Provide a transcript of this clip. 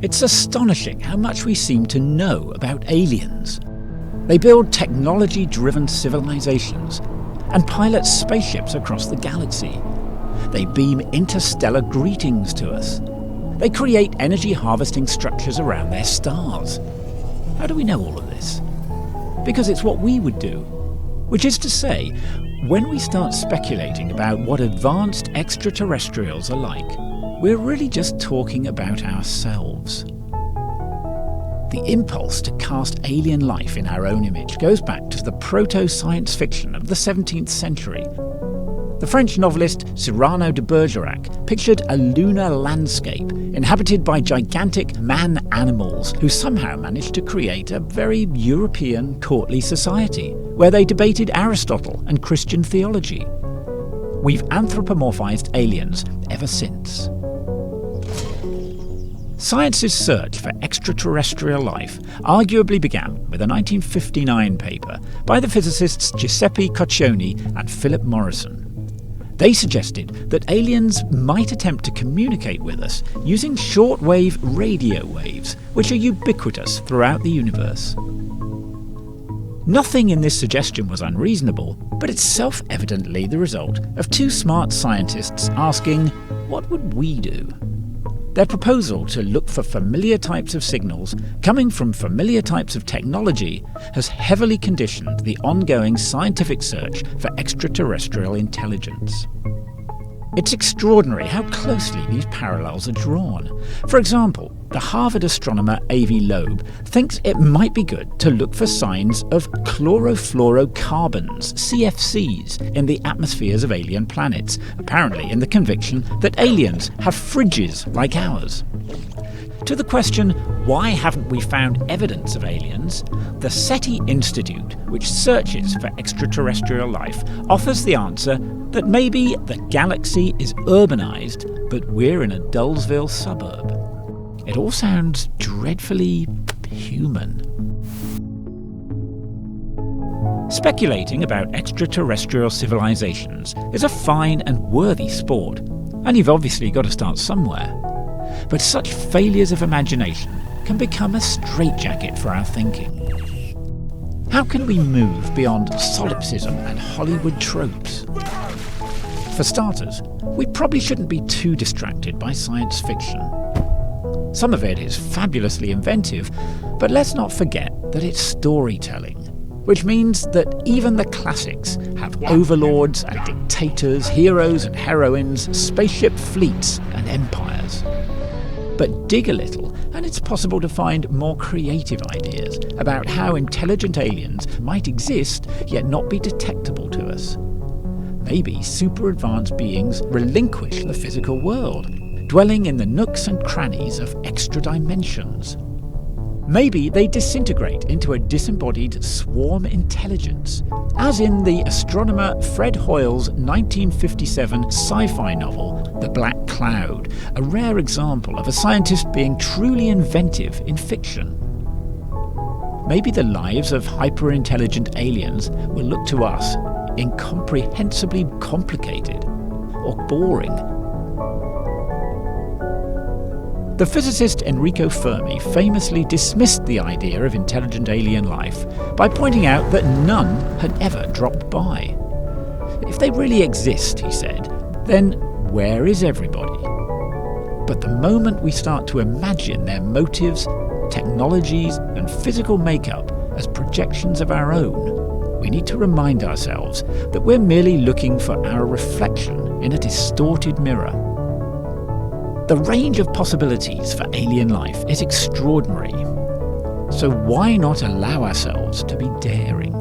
It's astonishing how much we seem to know about aliens. They build technology-driven civilizations and pilot spaceships across the galaxy. They beam interstellar greetings to us. They create energy-harvesting structures around their stars. How do we know all of this? Because it's what we would do. Which is to say, when we start speculating about what advanced extraterrestrials are like, we're really just talking about ourselves. The impulse to cast alien life in our own image goes back to the proto-science fiction of the 17th century. The French novelist Cyrano de Bergerac pictured a lunar landscape inhabited by gigantic man-animals who somehow managed to create a very European courtly society, where they debated Aristotle and Christian theology. We've anthropomorphized aliens ever since. Science's search for extraterrestrial life arguably began with a 1959 paper by the physicists Giuseppe Coccioni and Philip Morrison. They suggested that aliens might attempt to communicate with us using shortwave radio waves, which are ubiquitous throughout the universe. Nothing in this suggestion was unreasonable, but it's self-evidently the result of two smart scientists asking, what would we do? Their proposal to look for familiar types of signals coming from familiar types of technology has heavily conditioned the ongoing scientific search for extraterrestrial intelligence. It's extraordinary how closely these parallels are drawn. For example, the Harvard astronomer Avi Loeb thinks it might be good to look for signs of chlorofluorocarbons, CFCs, in the atmospheres of alien planets, apparently in the conviction that aliens have fridges like ours. To the question, why haven't we found evidence of aliens, the SETI Institute, which searches for extraterrestrial life, offers the answer that maybe the galaxy is urbanized, but we're in a Dullsville suburb. It all sounds dreadfully human. Speculating about extraterrestrial civilizations is a fine and worthy sport, and you've obviously got to start somewhere. But such failures of imagination can become a straitjacket for our thinking. How can we move beyond solipsism and Hollywood tropes? For starters, we probably shouldn't be too distracted by science fiction. Some of it is fabulously inventive, but let's not forget that it's storytelling, which means that even the classics have overlords and dictators, heroes and heroines, spaceship fleets and empires. But dig a little, and it's possible to find more creative ideas about how intelligent aliens might exist yet not be detectable to us. Maybe super-advanced beings relinquish the physical world, dwelling in the nooks and crannies of extra dimensions. Maybe they disintegrate into a disembodied swarm intelligence, as in the astronomer Fred Hoyle's 1957 sci-fi novel, The Black Cloud, a rare example of a scientist being truly inventive in fiction. Maybe the lives of hyper-intelligent aliens will look to us incomprehensibly complicated or boring. The physicist Enrico Fermi famously dismissed the idea of intelligent alien life by pointing out that none had ever dropped by. If they really exist, he said, then where is everybody? But the moment we start to imagine their motives, technologies, and physical makeup as projections of our own, we need to remind ourselves that we're merely looking for our reflection in a distorted mirror. The range of possibilities for alien life is extraordinary. So why not allow ourselves to be daring?